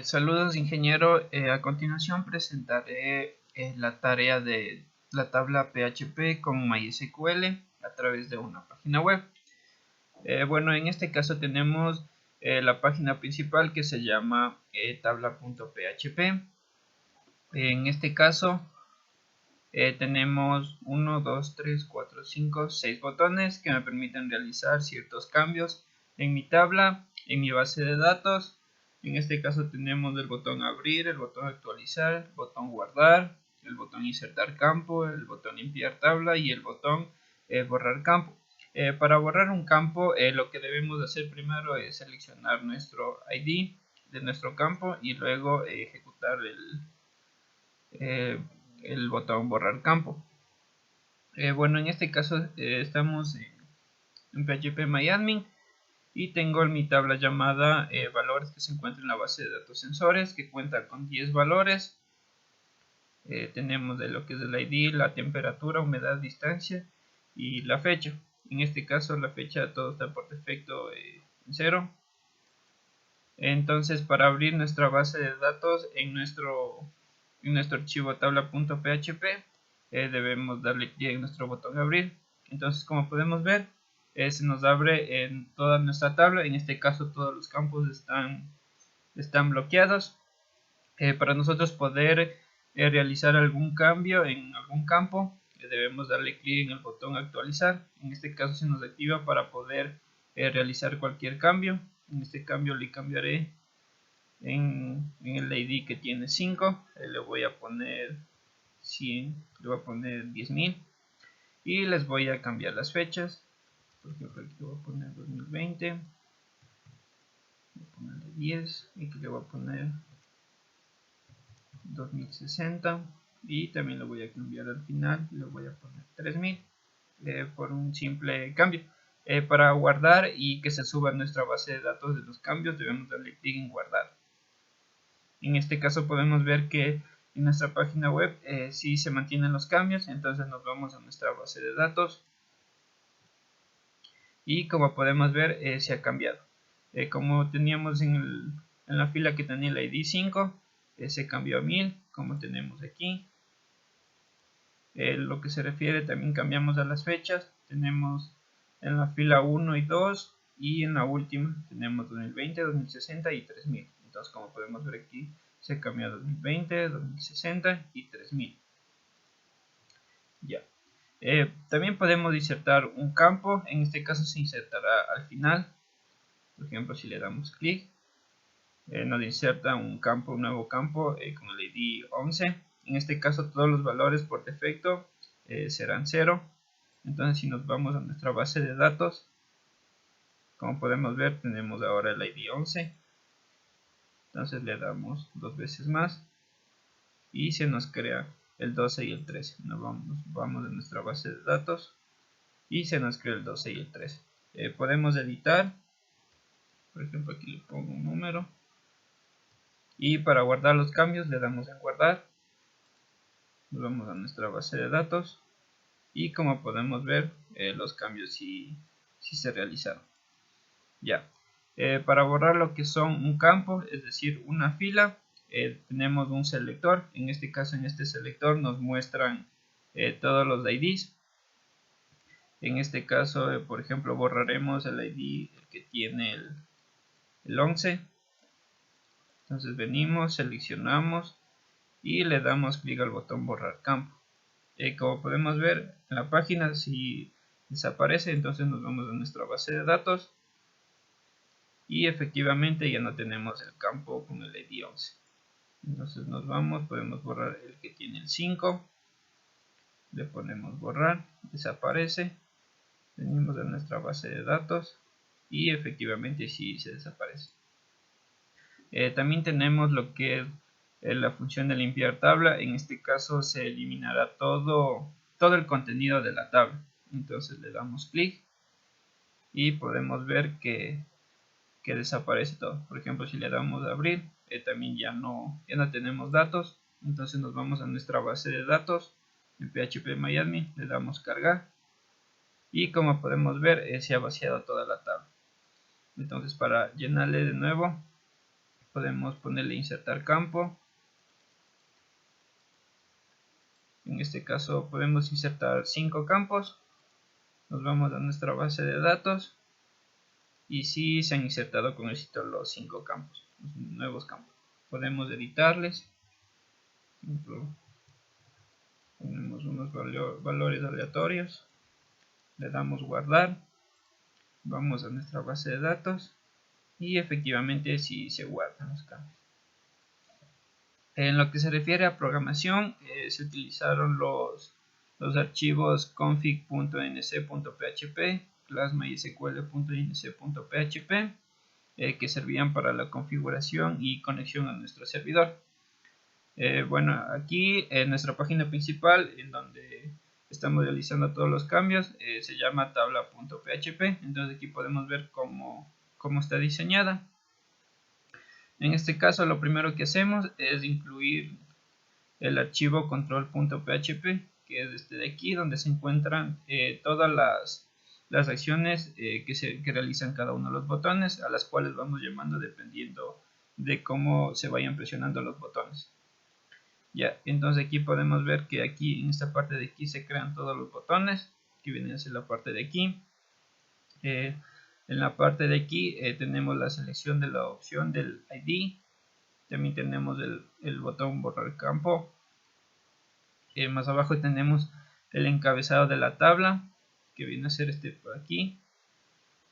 Saludos, ingeniero. A continuación presentaré la tarea de la tabla PHP con MySQL a través de una página web. Bueno, en este caso tenemos la página principal que se llama tabla.php. En este caso tenemos 1, 2, 3, 4, 5, 6 botones que me permiten realizar ciertos cambios en mi tabla, en mi base de datos. En este caso tenemos el botón abrir, el botón actualizar, el botón guardar, el botón insertar campo, el botón limpiar tabla y el botón borrar campo. Para borrar un campo lo que debemos hacer primero es seleccionar nuestro ID de nuestro campo y luego ejecutar el botón borrar campo. Bueno, en este caso estamos en PHP y tengo en mi tabla llamada valores que se encuentran en la base de datos sensores, que cuenta con 10 valores. Tenemos de lo que es el ID, la temperatura, humedad, distancia y la fecha. En este caso la fecha todo está por defecto en 0. Entonces, para abrir nuestra base de datos en nuestro archivo tabla.php debemos darle clic en nuestro botón abrir. Entonces, como podemos ver, se nos abre en toda nuestra tabla. En este caso todos los campos están bloqueados. Para nosotros poder realizar algún cambio en algún campo, debemos darle clic en el botón actualizar. En este caso se nos activa para poder realizar cualquier cambio. En este cambio le cambiaré en el ID que tiene 5, le voy a poner 100, le voy a poner 10.000 y les voy a cambiar las fechas. Por ejemplo, aquí le voy a poner 2020, voy a ponerle 10 y aquí le voy a poner 2060 y también lo voy a cambiar al final, le voy a poner 3000 por un simple cambio. Para guardar y que se suba a nuestra base de datos de los cambios debemos darle clic en guardar. En este caso podemos ver que en nuestra página web sí se mantienen los cambios. Entonces nos vamos a nuestra base de datos y como podemos ver se ha cambiado. Como teníamos en la fila que tenía el ID 5, se cambió a 1000 como tenemos aquí. Lo que se refiere también cambiamos a las fechas. Tenemos en la fila 1 y 2 y en la última tenemos 2020, 2060 y 3000. Entonces, como podemos ver aquí, se cambió a 2020, 2060 y 3000. Ya. También podemos insertar un campo. En este caso se insertará al final. Por ejemplo, si le damos clic, nos inserta un nuevo campo con el ID 11. En este caso todos los valores por defecto serán 0. Entonces, si nos vamos a nuestra base de datos, como podemos ver, tenemos ahora el ID 11. Entonces le damos dos veces más y se nos crea el 12 y el 13. Nos vamos a nuestra base de datos y se nos crea el 12 y el 13. Podemos editar. Por ejemplo, aquí le pongo un número. Y para guardar los cambios le damos en guardar. Nos vamos a nuestra base de datos. Y como podemos ver, los cambios sí se realizaron. Ya. Para borrar lo que son un campo, es decir, una fila, tenemos un selector. En este caso, en este selector nos muestran todos los IDs. En este caso, por ejemplo, borraremos el ID que tiene el 11. Entonces venimos, seleccionamos y le damos clic al botón borrar campo. Como podemos ver en la página, si desaparece, entonces nos vamos a nuestra base de datos y efectivamente ya no tenemos el campo con el ID 11. Entonces nos vamos, podemos borrar el que tiene el 5, le ponemos borrar, desaparece, venimos a nuestra base de datos y efectivamente sí se desaparece. También tenemos lo que es la función de limpiar tabla. En este caso se eliminará todo el contenido de la tabla. Entonces le damos clic y podemos ver que desaparece todo. Por ejemplo, si le damos a abrir, también ya no tenemos datos. Entonces nos vamos a nuestra base de datos en PHP le damos cargar y como podemos ver se ha vaciado toda la tabla. Entonces, para llenarle de nuevo podemos ponerle insertar campo. En este caso podemos insertar 5 campos. Nos vamos a nuestra base de datos y si se han insertado con éxito los 5 campos, los nuevos campos. Podemos editarles. Por ejemplo, ponemos unos valores aleatorios, le damos guardar, vamos a nuestra base de datos y efectivamente si se guardan los cambios. En lo que se refiere a programación, se utilizaron los archivos config.nc.php, class.mysql.inc.php, que servían para la configuración y conexión a nuestro servidor. Bueno, aquí en nuestra página principal, en donde estamos realizando todos los cambios, se llama tabla.php. Entonces aquí podemos ver cómo está diseñada. En este caso lo primero que hacemos es incluir el archivo control.php, que es este de aquí, donde se encuentran todas las acciones que realizan cada uno de los botones, a las cuales vamos llamando dependiendo de cómo se vayan presionando los botones. Ya, entonces aquí podemos ver que aquí en esta parte de aquí se crean todos los botones, que vienen a ser la parte de aquí. En la parte de aquí tenemos la selección de la opción del ID. También tenemos el botón borrar campo. Más abajo tenemos el encabezado de la tabla, que viene a ser este por aquí.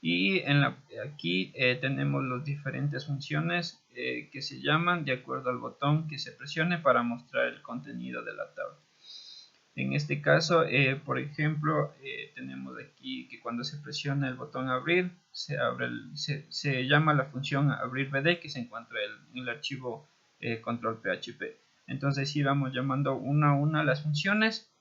Y aquí tenemos las diferentes funciones que se llaman de acuerdo al botón que se presione para mostrar el contenido de la tabla. En este caso, por ejemplo, tenemos aquí que cuando se presiona el botón abrir, se llama la función abrir.bd, que se encuentra en el archivo control.php. Entonces, si vamos llamando una a una las funciones,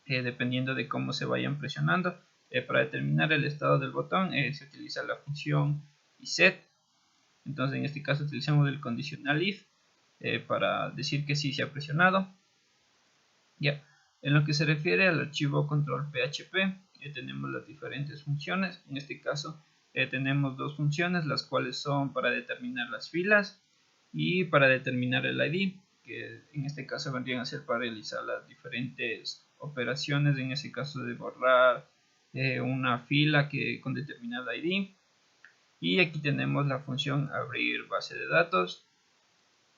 dependiendo de cómo se vayan presionando. Para determinar el estado del botón, se utiliza la función iset. Entonces, en este caso, utilizamos el conditional if para decir que sí se ha presionado. Ya. En lo que se refiere al archivo control.php, tenemos las diferentes funciones. En este caso tenemos dos funciones, las cuales son para determinar las filas y para determinar el ID, que en este caso vendrían a ser para realizar las diferentes operaciones, en ese caso de borrar una fila con determinada ID. Y aquí tenemos la función abrir base de datos.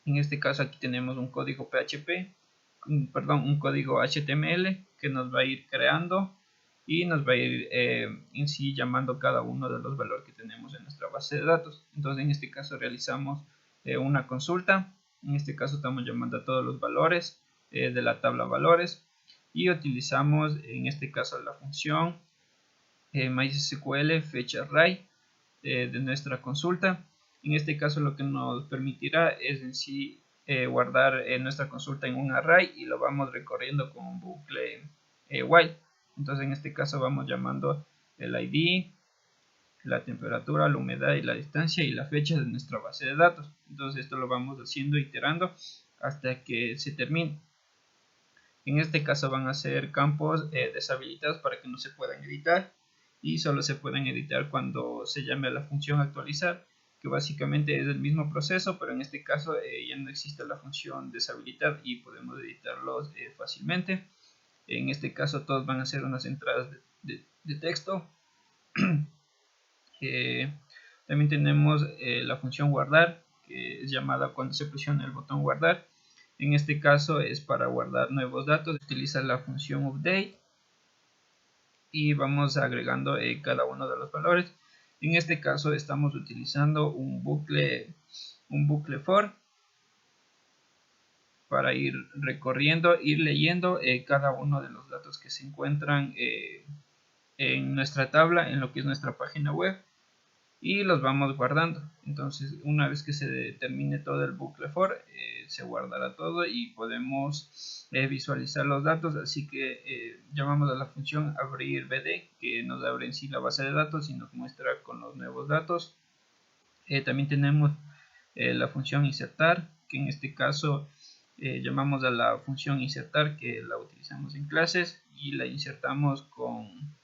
En este caso aquí tenemos un código PHP, un código HTML que nos va a ir creando y nos va a ir en sí llamando cada uno de los valores que tenemos en nuestra base de datos. Entonces en este caso realizamos una consulta. En este caso estamos llamando a todos los valores de la tabla valores y utilizamos en este caso la función MySQL fetchArray de nuestra consulta. En este caso lo que nos permitirá es en sí guardar nuestra consulta en un array y lo vamos recorriendo con un bucle while. Entonces en este caso vamos llamando el ID, la temperatura, la humedad y la distancia y la fecha de nuestra base de datos. Entonces esto lo vamos haciendo, iterando hasta que se termine. En este caso van a ser campos deshabilitados para que no se puedan editar y solo se pueden editar cuando se llame a la función actualizar, que básicamente es el mismo proceso, pero en este caso ya no existe la función deshabilitar y podemos editarlos fácilmente. En este caso todos van a ser unas entradas de texto. También tenemos la función guardar, que es llamada cuando se presiona el botón guardar. En este caso es para guardar nuevos datos. Utiliza la función update y vamos agregando cada uno de los valores. En este caso estamos utilizando un bucle for para ir recorriendo, ir leyendo cada uno de los datos que se encuentran en nuestra tabla, en lo que es nuestra página web, y los vamos guardando. Entonces una vez que se termine todo el bucle for, se guardará todo y podemos visualizar los datos. Así que llamamos a la función abrir.bd, que nos abre en sí la base de datos y nos muestra con los nuevos datos. También tenemos la función insertar, que en este caso llamamos a la función insertar, que la utilizamos en clases y la insertamos con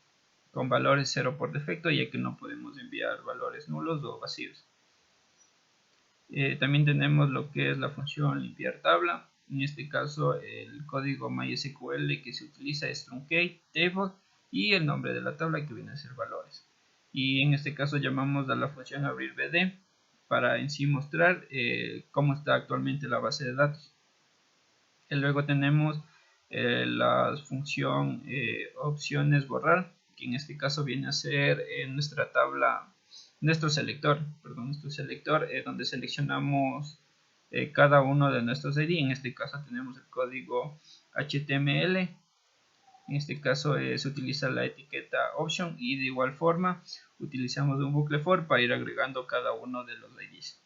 valores 0 por defecto, ya que no podemos enviar valores nulos o vacíos. También tenemos lo que es la función limpiar tabla. En este caso el código MySQL que se utiliza es truncate table y el nombre de la tabla que viene a ser valores. Y en este caso llamamos a la función abrir bd para en sí mostrar cómo está actualmente la base de datos. Y luego tenemos la función opciones borrar, que en este caso viene a ser nuestra tabla, nuestro selector, donde seleccionamos cada uno de nuestros ID. En este caso tenemos el código HTML. En este caso se utiliza la etiqueta option y de igual forma utilizamos un bucle for para ir agregando cada uno de los IDs.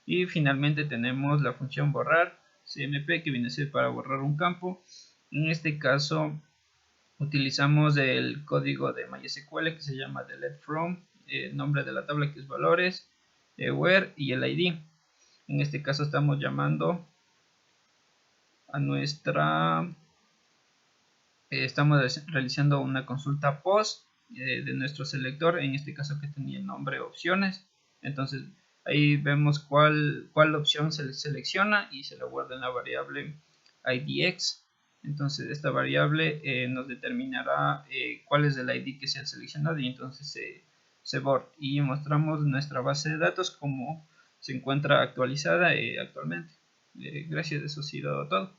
Y finalmente tenemos la función borrar cmp, que viene a ser para borrar un campo. En este caso utilizamos el código de MySQL que se llama delete from, nombre de la tabla que es valores, where y el id. En este caso estamos llamando a nuestra estamos realizando una consulta post de nuestro selector, en este caso que tenía el nombre opciones. Entonces ahí vemos cuál opción se selecciona y se lo guarda en la variable idx. Entonces esta variable nos determinará cuál es el ID que se ha seleccionado y entonces se borra y mostramos nuestra base de datos como se encuentra actualizada actualmente. Gracias, eso ha sido todo.